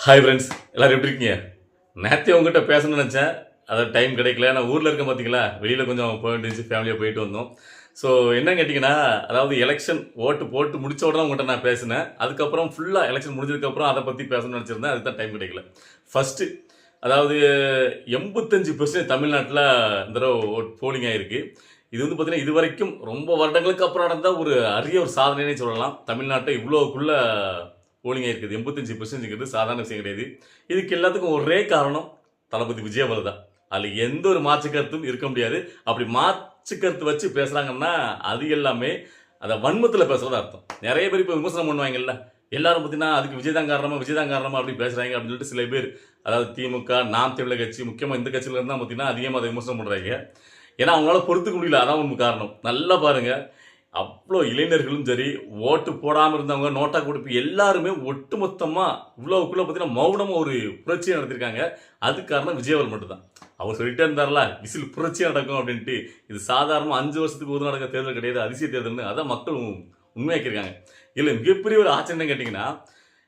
Hi friends, எல்லாரும் எப்படி இருக்கீங்க? நேற்றே உங்ககிட்ட பேசணும்னு நினச்சேன். அதாவது டைம் கிடைக்கல. நான் ஊரில் இருக்கேன் பார்த்தீங்களா, வெளியில் கொஞ்சம் போக வேண்டியிருந்துச்சு, ஃபேமிலியாக போயிட்டு வந்தோம். ஸோ என்னன்னு கேட்டிங்கன்னா, அதாவது எலெக்ஷன் ஓட்டு போட்டு முடிச்ச உடனே உங்கள்கிட்ட நான் பேசினேன். அதுக்கப்புறம் ஃபுல்லாக எலெக்ஷன் முடிஞ்சதுக்கப்புறம் அதை பற்றி பேசணும்னு நினச்சிருந்தேன். அதுக்கு தான் டைம் கிடைக்கல. ஃபஸ்ட்டு அதாவது 85% தமிழ்நாட்டில் இந்த தடவை போலிங் ஆகிருக்கு. இது வந்து பார்த்தீங்கன்னா இது வரைக்கும் ரொம்ப வருடங்களுக்கு அப்புறம் நடந்த ஒரு அரிய ஒரு சாதனைனே சொல்லலாம். தமிழ்நாட்டை இவ்வளோக்குள்ள போலிங்காக இருக்குது 85%ங்கிறது சாதாரண விஷயம் கிடையாது. இதுக்கு எல்லாத்துக்கும் ஒரே காரணம் தளபதி விஜய் அவர் தான். அதில் எந்த ஒரு மாற்று கருத்தும் இருக்க முடியாது. அப்படி மாற்று கருத்து வச்சு பேசுகிறாங்கன்னா அது எல்லாமே அதை வன்மத்தில் பேசுகிறதா அர்த்தம். நிறைய பேர் இப்போ விமர்சனம் பண்ணுவாங்கல்ல, எல்லாரும் பார்த்தீங்கன்னா அதுக்கு விஜய் தான் காரணமா விஜய் தான் காரணமா அப்படி பேசுகிறாங்க அப்படின்னு சொல்லிட்டு சில பேர், அதாவது திமுக, நாம் தமிழர் கட்சி, முக்கியமாக இந்த கட்சியில இருந்தால் பார்த்தீங்கன்னா அதிகமாக அதை விமர்சனம் பண்ணுறாங்க. ஏன்னா அவங்களால பொறுத்துக்க முடியல, அதான் உண்மை காரணம். நல்லா பாருங்கள், அவ்வளோ இளைஞர்களும் சரி, ஓட்டு போடாமல் இருந்தவங்க, நோட்டா கொடுப்பு எல்லாருமே ஒட்டுமொத்தமாக இவ்வளோக்குள்ளே பார்த்தீங்கன்னா மௌனமாக ஒரு புரட்சியை நடத்திருக்காங்க. அதுக்கு காரணம் விஜயவர் மட்டும்தான். அவர் சொல்லிட்டே இருந்தார்ல, விசில் புரட்சியாக நடக்கும் அப்படின்ட்டு. இது சாதாரணமாக 5 வருஷத்துக்கு ஒரு நடக்கிற தேர்தல் கிடையாது, அதிசய தேர்தல்னு அதான் மக்கள் உண்மையாக்கியிருக்காங்க. இல்லை மிகப்பெரிய ஒரு ஆச்சரியம் கேட்டிங்கன்னா,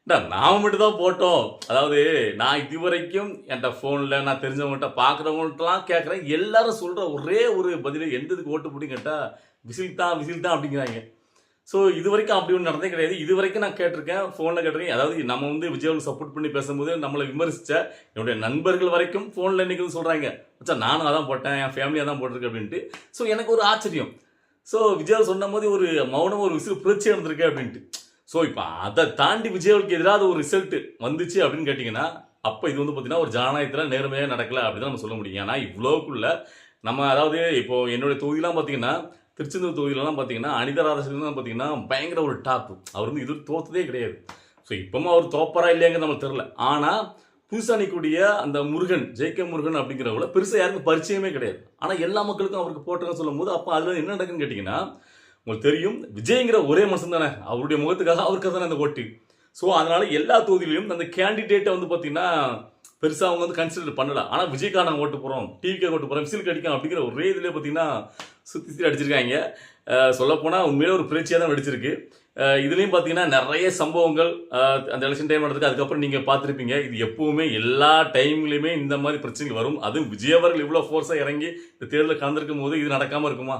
நாம் மட்டும் தான் போட்டோம். அதாவது நான் இது வரைக்கும் என்கிட்ட ஃபோனில் நான் தெரிஞ்சவங்கள்ட்ட பார்க்குறவங்கள்ட்டலாம் கேட்குறேன், எல்லாரும் சொல்கிற ஒரே ஒரு பதில், எந்த இதுக்கு ஓட்டு போட்டின்னு கேட்டால் விசில் தான் அப்படிங்கிறாங்க. ஸோ இது வரைக்கும் அப்படி ஒன்று நடந்தே கிடையாது. இது வரைக்கும் நான் கேட்டிருக்கேன், ஃபோனில் கேட்டிருக்கேன். அதாவது நம்ம வந்து விஜய்க்கு சப்போர்ட் பண்ணி பேசும்போது நம்மளை விமர்சித்த என்னுடைய நண்பர்கள் வரைக்கும் ஃபோனில் இன்றைக்கி சொல்கிறாங்க, மச்சா நானும் அதான் போட்டேன், என் ஃபேமிலியாக தான் போட்டிருக்கேன் அப்படின்ட்டு. ஸோ எனக்கு ஒரு ஆச்சரியம். ஸோ விஜய் சொன்ன போது ஒரு மௌனம் ஒரு விசில் புரட்சி நடந்திருக்கு அப்படின்ட்டு. ஸோ இப்போ அதை தாண்டி விஜய்க்கு எதிராக ஒரு ரிசல்ட் வந்துச்சு அப்படின்னு கேட்டிங்கன்னா, அப்போ இது வந்து பார்த்தீங்கன்னா ஒரு ஜனநாயகத்தில் நேர்மையாக நடக்கலை அப்படி தான் நம்ம சொல்ல முடியும். ஏன்னா இவ்வளோக்குள்ள நம்ம, அதாவது இப்போது என்னுடைய தொகுதியெலாம் பார்த்தீங்கன்னா, திருச்செந்தூர் தொகுதியிலலாம் பார்த்தீங்கன்னா அனிதா ராதாகிருஷ்ணன் பார்த்தீங்கன்னா பயங்கர ஒரு டாப்பு. அவர் வந்து இது தோற்றதே கிடையாது. ஸோ இப்போவும் அவர் தோப்பரா இல்லையாங்க நம்மளுக்கு தெரில. ஆனால் புதுசாக நிற்கக்கூடிய அந்த முருகன், ஜேகே முருகன் அப்படிங்கிறவங்கள பெருசாக யாருக்கும் பரிச்சயமே கிடையாது. ஆனால் எல்லா மக்களுக்கும் அவருக்கு போட்டுன்னு சொல்லும் போது அப்போ அதில் என்ன நடக்குன்னு கேட்டிங்கன்னா, உங்களுக்கு தெரியும் விஜய்ங்கிற ஒரே மனுஷன் தானே, அவருடைய முகத்துக்காக அவருக்காக தானே அந்த ஓட்டு. ஸோ அதனால் எல்லா தொகுதியிலையும் அந்த கேண்டிடேட்டை வந்து பார்த்தீங்கன்னா பெருசாக அவங்க வந்து கன்சிடர் பண்ணல. ஆனால் விஜய்க்காக நாங்கள் ஓட்டு போகிறோம், டிவிக்கு ஓட்டு போகிறோம், விசில் கடிக்கும் அப்படிங்கிற ஒரே இதிலே பார்த்தீங்கன்னா சுற்றி அடிச்சிருக்காங்க. சொல்லப்போனால் உண்மையிலே ஒரு புரட்சியாக தான் வெடிச்சிருக்கு. இதுலேயும் பார்த்தீங்கன்னா நிறைய சம்பவங்கள் அந்த எலெக்ஷன் டைம் நடந்துருக்கு. அதுக்கப்புறம் நீங்கள் பார்த்துருப்பீங்க, இது எப்போவுமே எல்லா டைம்லையுமே இந்த மாதிரி பிரச்சனைகள் வரும். அதுவும் விஜய் அவர்கள் இவ்வளோ ஃபோர்ஸாக இறங்கி இந்த தேர்தலில் கலந்துருக்கும் போது இது நடக்காமல் இருக்குமா?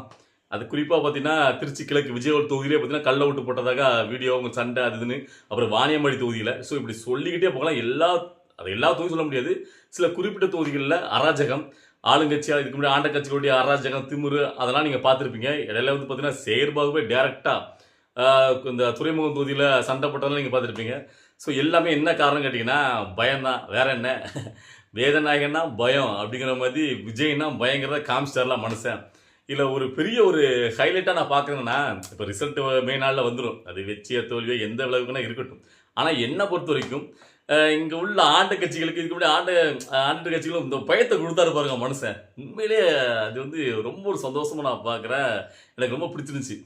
அது குறிப்பாக பார்த்தீங்கன்னா திருச்சி கிழக்கு விஜயவர் தொகுதியிலே பார்த்தீங்கன்னா கள்ள ஓட்டு போட்டதாக வீடியோ, அவங்க சண்டை அது இதுன்னு, அப்புறம் வாணியம்பாடி தொகுதியில். ஸோ இப்படி சொல்லிக்கிட்டே போகலாம். எல்லா தொகுதியும் சொல்ல முடியாது, சில குறிப்பிட்ட தொகுதிகளில் அராஜகம், ஆளுங்கட்சியாக இதுக்கு முன்னாடி ஆண்ட கட்சிகளுடைய அராஜகம், திமுரு அதெல்லாம் நீங்கள் பார்த்துருப்பீங்க. இடையில வந்து பார்த்தீங்கன்னா செயற்பாகவே டேரெக்டாக இந்த துறைமுகம் தொகுதியில் சண்டை போட்டதெல்லாம் நீங்கள் பார்த்துருப்பீங்க. ஸோ எல்லாமே என்ன காரணம் கேட்டிங்கன்னா பயம்தான், வேற என்ன. வேதநாயகன்னா பயம் அப்படிங்கிற மாதிரி விஜய்னா பயங்கரத காமிச்சிட்டார்லாம் மனுஷன். இதில் ஒரு பெரிய ஒரு ஹைலைட்டாக நான் பார்க்குறேன்னா, இப்போ ரிசல்ட் மே நாளில் வந்துடும், அது வெற்றியோ தோல்வியோ எந்த விளைவுக்குன்னா இருக்கட்டும். ஆனால் என்னை பொறுத்த வரைக்கும் இங்கே உள்ள ஆண்ட கட்சிகளுக்கு, இதுக்கு முன்னாடி ஆண்டு கட்சிகளும் இந்த பயத்தை கொடுத்தாரு பாருங்க மனுஷன். உண்மையிலே அது வந்து ரொம்ப ஒரு சந்தோஷமாக நான் பார்க்குறேன். எனக்கு ரொம்ப பிடிச்சிருந்துச்சு.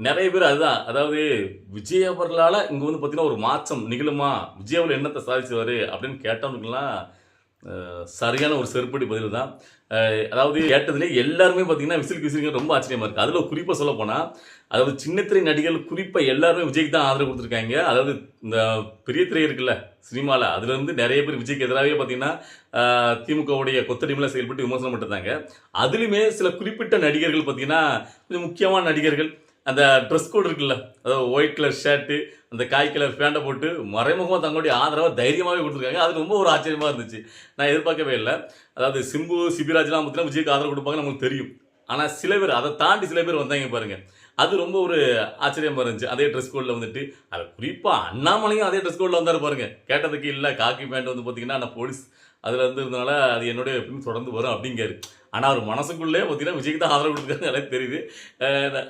நிறைய பேர் அதுதான், அதாவது விஜய் அவர்களால் இங்கே வந்து பார்த்தீங்கன்னா ஒரு மாற்றம் நிகழுமா, விஜய் அவர்கள் என்னத்தை சாதிச்சுவார் அப்படின்னு கேட்டவனுக்கெல்லாம் சரியான ஒரு செருப்படி பதில் தான். அதாவது கேட்டதுலேயே எல்லாருமே பார்த்தீங்கன்னா விசிலுக்கு ரொம்ப ஆச்சரியமாக இருக்குது. அதில் குறிப்பாக சொல்ல போனால், அதாவது சின்னத்திரை நடிகர்கள் குறிப்பாக எல்லாருமே விஜய்க்கு தான் ஆதரவு கொடுத்துருக்காங்க. அதாவது இந்த பெரிய திரை இருக்குல்ல சினிமாவில், அதுலேருந்து நிறைய பேர் விஜய்க்கு எதிராகவே பார்த்தீங்கன்னா திமுகவுடைய கொத்தடிமையில் செயல்பட்டு விமர்சனம் பண்ணிருந்தாங்க. அதுலேயுமே சில குறிப்பிட்ட நடிகர்கள் பார்த்தீங்கன்னா கொஞ்சம் முக்கியமான நடிகர்கள் அந்த ட்ரெஸ் கோட் இருக்குல்ல, அதாவது ஒயிட் கலர் ஷர்ட்டு, அந்த காய் கலர் பேண்டை போட்டு மறைமுகமாக தங்களுடைய ஆதரவை தைரியமாகவே கொடுத்துருக்காங்க. அது ரொம்ப ஒரு ஆச்சரியமாக இருந்துச்சு. நான் எதிர்பார்க்கவே இல்லை. அதாவது சிம்பு, சிபிராஜ்லாம் பார்த்தீங்கன்னா விஜய்க்கு ஆதரவு கொடுப்பாங்க நமக்கு தெரியும். ஆனால் சில பேர், அதை தாண்டி சில பேர் வந்தாங்க பாருங்கள், அது ரொம்ப ஒரு ஆச்சரியமாக இருந்துச்சு. அதே ட்ரெஸ் கோடில் வந்துட்டு, அது குறிப்பாக அண்ணாமலையும் அதே ட்ரெஸ் கோடில் வந்தார் பாருங்க. கேட்டதுக்கு இல்லை காக்கி பேண்ட் வந்து பார்த்தீங்கன்னா நான் போலீஸ் அதில் இருந்ததுனால அது என்னுடைய எப்பயும் தொடர்ந்து வரும் அப்படிங்காரு. ஆனால் அவர் மனசுக்குள்ளே பார்த்தீங்கன்னா விஜய்க்கு தான் ஆதரவு கொடுக்குறாங்க, எனக்கு தெரியுது.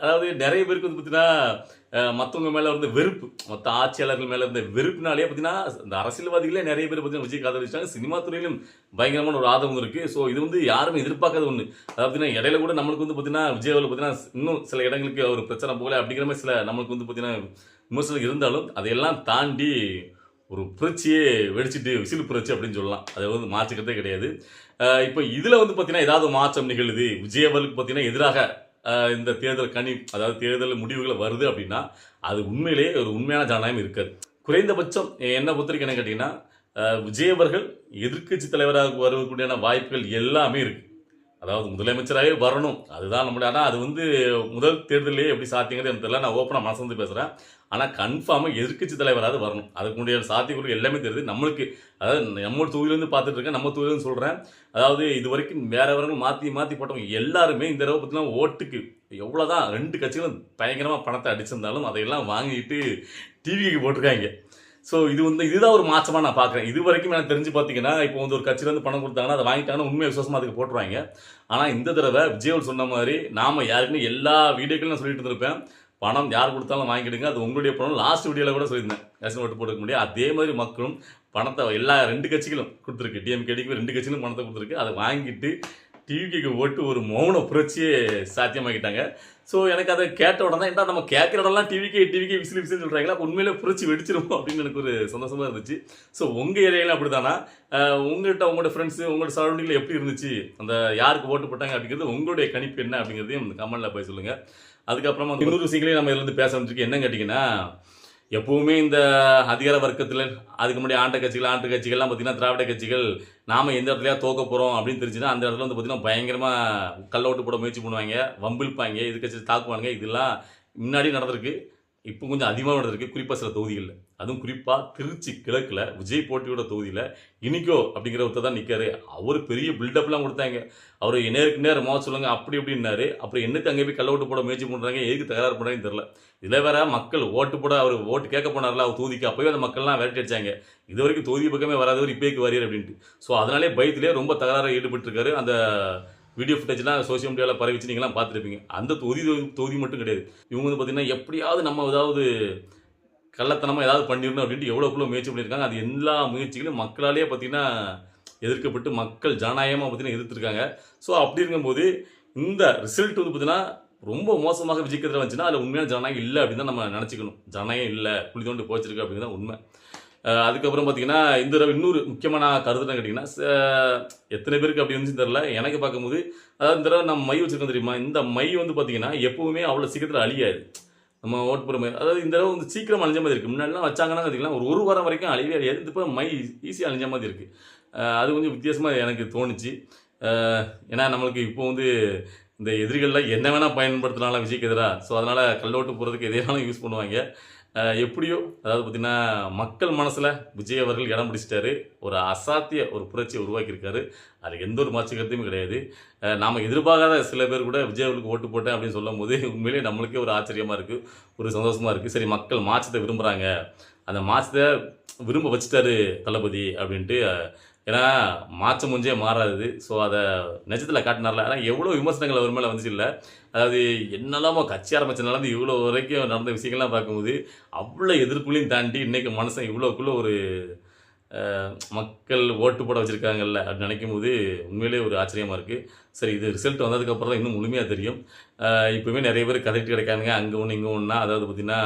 அதாவது நிறைய பேருக்கு வந்து பார்த்தீங்கன்னா மற்றவங்க மேலே வந்து வெறுப்பு, மற்ற ஆட்சியாளர்கள் மேலே இருந்த வெறுப்பினாலே பார்த்தீங்கன்னா இந்த அரசியல்வாதிகளே நிறைய பேர் பார்த்தீங்கன்னா விஜய்க்கு ஆதரவிச்சாங்க. சினிமா துறையிலும் பயங்கரமான ஒரு ஆதரவு இருக்குது. ஸோ இது வந்து யாருமே எதிர்பார்க்காத ஒன்று. அதாவது பார்த்தீங்கன்னா இடையில கூட நம்மளுக்கு வந்து பார்த்தீங்கன்னா விஜய் அவர்கள் பார்த்தீங்கன்னா இன்னும் சில இடங்களுக்கு அவர் பிரச்சனை போகல அப்படிங்கிற மாதிரி சில நம்மளுக்கு வந்து பார்த்தீங்கன்னா விமர்சனம் இருந்தாலும் அதையெல்லாம் தாண்டி ஒரு புரட்சியே வெடிச்சிட்டு விசில் புரட்சி அப்படின்னு சொல்லலாம். அதை வந்து மாற்றிக்கிறதே கிடையாது. இப்போ இதில் வந்து பார்த்தீங்கன்னா ஏதாவது மாற்றம் நிகழுது, விஜய் அவர்களுக்கு பார்த்தீங்கன்னா எதிராக இந்த தேர்தல் அதாவது தேர்தல் முடிவுகள் வருது அப்படின்னா அது உண்மையிலேயே ஒரு உண்மையான ஜனநாயகம் இருக்காது. குறைந்தபட்சம் என்னை பொறுத்த வரைக்கும் என்ன கேட்டிங்கன்னா, விஜய் அவர்கள் எதிர்க்கட்சி தலைவராக வருவதற்குண்டான வாய்ப்புகள் எல்லாமே இருக்கு. அதாவது முதலமைச்சராகவே வரணும். அதுதான் நம்மளுடைய ஆனா அது வந்து முதல் தேர்தலிலேயே எப்படி சாத்தியங்கிறது எனக்கு தெரியல. நான் ஓப்பனா மனசு வந்து பேசுறேன். ஆனா கன்ஃபார்மா எதிர்க்கட்சி தலைவராவது வரணும். அதுக்குடைய சாத்தியக்கூறு எல்லாமே தெரியுது. நம்மளுக்கு அதாவது நம்ம தொகுதியிலேருந்து பார்த்துட்டு இருக்கேன். நம்ம தொகுதியிலேருந்து சொல்றேன். அதாவது இதுவரைக்கும் வேறவர்கள் மாத்தி மாத்தி போட்டவங்க எல்லாருமே இந்த தடவை பார்த்தீங்கன்னா ஓட்டுக்கு எவ்வளோதான் 2 கட்சிகளும் பயங்கரமா பணத்தை அடிச்சிருந்தாலும் அதையெல்லாம் வாங்கிட்டு டிவிக்கு போட்டிருக்காங்க. ஸோ இதுதான் ஒரு மாற்றமா நான் பார்க்குறேன். இதுவரைக்கும் எனக்கு தெரிஞ்சு பார்த்தீங்கன்னா, இப்போ வந்து ஒரு கட்சியிலேருந்து பணம் கொடுத்தாங்கன்னா, அதை வாங்கிட்டாங்கன்னா உண்மையை விசுவாசமா அதுக்கு போட்டுருவாங்க. ஆனால் இந்த தடவை விஜய் அவர்கள் சொன்ன மாதிரி நாம யாருக்குன்னு எல்லா வீடியோக்களும் நான் சொல்லிட்டு இருந்திருப்பேன். பணம் யார் கொடுத்தாலும் வாங்கிடுங்க. அது உங்களுடைய பணம். லாஸ்ட் வீடியோவில் கூட சொல்லியிருந்தேன். ரேஷன் ஓட்டு போட்டுக்க முடியாது. அதே மாதிரி மக்களும் பணத்தை எல்லா 2 கட்சிகளும் கொடுத்துருக்கு. டிஎம்கேடிக்கு 2 கட்சிகளும் பணத்தை கொடுத்துருக்கு. அதை வாங்கிட்டு டிவிக்கு ஓட்டு ஒரு மௌன புரட்சியே சாத்தியமாக்கிட்டாங்க. ஸோ எனக்கு அதை கேட்ட உடனே என்ன நம்ம கேட்குற இடம்லாம் டிவிக்கு விசில் சொல்கிறாங்களா, உண்மையிலே புரட்சி வெடிச்சிருமோ அப்படின்னு எனக்கு ஒரு சந்தோஷமாக இருந்துச்சு. ஸோ உங்கள் ஏரியாவில் அப்படி தானா? உங்கள்கிட்ட உங்களோட ஃப்ரெண்ட்ஸு உங்களோட சரௌண்டிங்கில் எப்படி இருந்துச்சு, அந்த யாருக்கு ஓட்டு போட்டாங்க அப்படிங்கிறது உங்களுடைய கணிப்பு என்ன அப்படிங்கிறதையும் கமெண்ட்டில் போய் சொல்லுங்கள். அதுக்கப்புறமா இன்னொரு விஷயங்களையும் நம்ம இதில் பேச வந்துருக்கு. என்ன கேட்டிங்கன்னா, எப்பவுமே இந்த அதிகார வர்க்கத்தில் அதுக்கு முன்னாடி ஆண்ட கட்சிகள்லாம் பார்த்தீங்கன்னா திராவிட கட்சிகள் நாம் எந்த இடத்துலையா தோக்க போகிறோம் அப்படின்னு தெரிஞ்சுன்னா அந்த இடத்துல வந்து பார்த்தீங்கன்னா பயங்கரமாக கல்லோட்டு போட முயற்சி பண்ணுவாங்க, வம்பிழுப்பாங்க, எதிர்க்கட்சி தாக்குவாங்க. இதெல்லாம் முன்னாடி நடந்திருக்கு. இப்போ கொஞ்சம் அதிகமாக நடந்திருக்கு, குறிப்பாக சில தொகுதிகளில். அதுவும் குறிப்பாக திருச்சி கிழக்கில் விஜய் போட்டியோட தொகுதியில் இனிக்கோ அப்படிங்கிற ஒருத்தர் தான் நிற்காரு. அவர் பெரிய பில்டப்லாம் கொடுத்தாங்க. அவர் நேருக்கு நேரம் மோத சொல்லுங்க அப்படி இப்படின்னாரு. அப்புறம் என்னக்கு அங்கே போய் கள்ள ஓட்டு போட முயற்சி பண்ணுறாங்க, எதுக்கு தகராறு பண்ணுறாங்கன்னு தெரில. இதில் வேற மக்கள் ஓட்டு போட அவர் ஓட்டு கேட்க போனார்ல அவர் தொகுதிக்கு, அப்போவே அந்த மக்கள்லாம் விரட்டி அடிச்சாங்க. இது வரைக்கும் தொகுதி பக்கமே வராதவர் இப்போக்கு வாரியர் அப்படின்ட்டு. ஸோ அதனாலே பயத்திலே ரொம்ப தகராறு ஈடுபட்டிருக்காரு. அந்த வீடியோ ஃபுட்டேஜ்லாம் சோசியல் மீடியாவில் பரவிச்சு நீங்களாம் பார்த்துருப்பீங்க. அந்த தொகுதி மட்டும் கிடையாது. இவங்க வந்து பார்த்தீங்கன்னா எப்படியாவது நம்ம ஏதாவது கள்ளத்தனமாக ஏதாவது பண்ணிடணும் அப்படின்ட்டு எவ்வளோக்குள்ள முயற்சி பண்ணியிருக்காங்க. அது எல்லா முயற்சிகளும் மக்களாலேயே பார்த்தீங்கன்னா எதிர்க்கப்பட்டு மக்கள் ஜனநாயகமாக பார்த்தீங்கன்னா எதிர்த்துருக்காங்க. ஸோ அப்படி இருக்கும்போது இந்த ரிசல்ட் வந்து பார்த்தீங்கன்னா ரொம்ப மோசமாக விஜய்க்கு எதிராக வந்துச்சுன்னா அதில் உண்மையான ஜனநாயகம் இல்லை அப்படின்னு தான் நம்ம நினச்சிக்கணும். ஜனநாயகம் இல்லை, புள்ளி தோண்டு போச்சிருக்கு அப்படிங்கிறது தான் உண்மை. அதுக்கப்புறம் பார்த்தீங்கன்னா இந்த தடவை இன்னொரு முக்கியமான கருத்துன்னு கேட்டிங்கன்னா, எத்தனை பேருக்கு அப்படி இருந்துச்சுன்னு தெரில. எனக்கு பார்க்கும்போது அதாவது இந்த தடவை நம்ம மை வச்சுருக்கோம் தெரியுமா, இந்த மை வந்து பார்த்தீங்கன்னா எப்போவுமே அவ்வளோ சீக்கிரத்தில் அழியாது. நம்ம ஓட்டு போகிற மாதிரி அதாவது இந்த தடவை வந்து சீக்கிரம் அழிஞ்ச மாதிரி இருக்குது. முன்னாடிலாம் வச்சாங்கன்னா பார்த்தீங்கன்னா ஒரு வாரம் வரைக்கும் அழிவே அழியாது. இப்போ மை ஈஸியாக அழிஞ்ச மாதிரி இருக்குது. அது கொஞ்சம் வித்தியாசமாக எனக்கு தோணுச்சு. ஏன்னா நம்மளுக்கு இப்போ வந்து இந்த எதிரிகளில் என்ன வேணால் பயன்படுத்தினாலும் விஜய்க்கு எதிராக. ஸோ அதனால் கல்லோட்டு போகிறதுக்கு எதையாலும் யூஸ் பண்ணுவாங்க. எப்படியோ அதாவது பார்த்திங்கன்னா மக்கள் மனசில் விஜய் அவர்கள் இடம் பிடிச்சிட்டாரு. ஒரு அசாத்திய ஒரு புரட்சியை உருவாக்கியிருக்காரு. அது எந்த ஒரு மாற்று கருத்துமே கிடையாது. நாம் எதிர்பார்க்காத சில பேர் கூட விஜய் அவர்களுக்கு ஓட்டு போட்டேன் அப்படின்னு சொல்லும் போது உண்மையிலேயே நம்மளுக்கே ஒரு ஆச்சரியமாக இருக்குது, ஒரு சந்தோஷமாக இருக்குது. சரி, மக்கள் மாற்றத்தை விரும்புகிறாங்க, அந்த மாற்றத்தை விரும்ப வச்சுட்டாரு தளபதி அப்படின்ட்டு. ஏன்னா மாற்றம் முஞ்சே மாறாது. ஸோ அதை நிஜத்தில் காட்டினார்ல. ஆனால் எவ்வளோ விமர்சனங்கள் அவர் மேலே வந்துச்சு இல்லை. அதாவது என்னெல்லாமோ கட்சி ஆரம்பிச்சதுனால இவ்வளோ வரைக்கும் நடந்த விஷயங்கள்லாம் பார்க்கும்போது அவ்வளோ எதிர்ப்புகளையும் தாண்டி இன்றைக்கி மனுஷன் இவ்வளோக்குள்ளே ஒரு மக்கள் ஓட்டு போட வச்சுருக்காங்கல்ல அப்படின்னு நினைக்கும்போது உண்மையிலே ஒரு ஆச்சரியமாக இருக்குது. சரி, இது ரிசல்ட் வந்ததுக்கப்புறம் தான் இன்னும் முழுமையாக தெரியும். இப்போவே நிறைய பேர் கதைட்டு கிடைக்காதுங்க, அங்கே ஒன்று இங்கே ஒன்றா. அதாவது பார்த்திங்கன்னா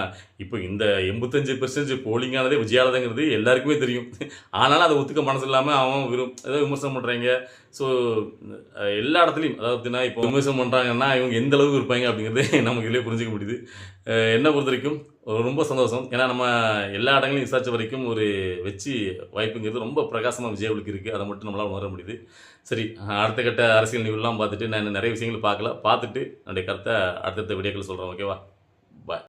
இப்போ இந்த 85% போலிங்கானதே விஜயாலதாங்கிறது எல்லாருக்குமே தெரியும். ஆனாலும் அதை ஒத்துக்க மனசு இல்லாமல் அவன் ஏதோ விமர்சனம் பண்ணுறாங்க. ஸோ எல்லா இடத்துலையும் அதாவது பார்த்திங்கன்னா இப்போ விமர்சனம் பண்ணுறாங்கன்னா இவங்க எந்த அளவுக்கு இருப்பாங்க அப்படிங்கிறதே நமக்கு இதிலே புரிஞ்சிக்க முடியுது. என்னை பொறுத்த வரைக்கும் ரொம்ப சந்தோஷம். ஏன்னா நம்ம எல்லா இடங்களையும் விசாரித்த வரைக்கும் ஒரு வெற்றி வாய்ப்புங்கிறது ரொம்ப பிரகாசமாக விஜய்களுக்கு இருக்குது. அதை மட்டும் நம்மளால் உணர முடியுது. சரி, அடுத்த கட்ட அரசியல் நிகழ்வுலாம் பார்த்துட்டு நான் நிறைய விஷயங்கள் பார்த்துட்டு என்னுடைய கருத்தை அடுத்தடுத்த வீடியோக்கள் சொல்கிறேன். ஓகேவா?